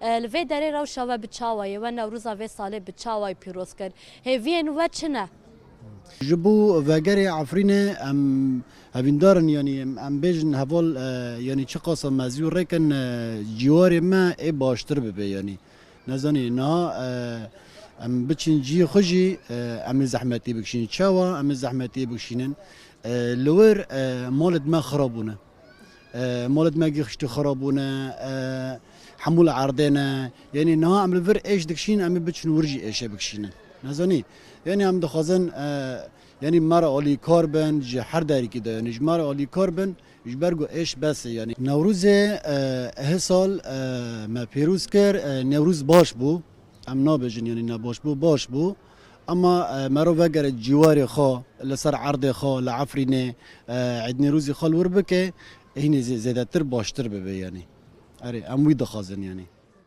لوی دری روشا و بچاوی و نوروز و ساله بچاوی پیروز کرد هیوین و چنه جبو وگری عفرینه ام هویندارن یعنی ام بیجن هوال یعنی چه قاسم مزیور رکن جوار ما ای باشتر ببه یعنی نزانی نه ام بچین جی خوشی ام زحمتی بکشین چاوا ام زحمتی بکشینن لور مالد ما خرابونه مالد ما گیخشت خرابونه حمول عردنا يعني نها ام الفر ايش دكشين ام بتشن ورجي ايش بكشين نزاني يعني ام دخازن يعني مره اولي كاربن جي حر داري كده يعني جمره اولي كاربن جبرجو ايش بس يعني نوروز هسال ما بيروز كر نوروز باش بو ام نابجن يعني نباش بو باش بو اما مرو وگر جواري خا لسر عرض خا لعفرينه عندني روزي خال وربكه هنا زيادتر باشتر ببي يعني اري ام وي دخازن يعني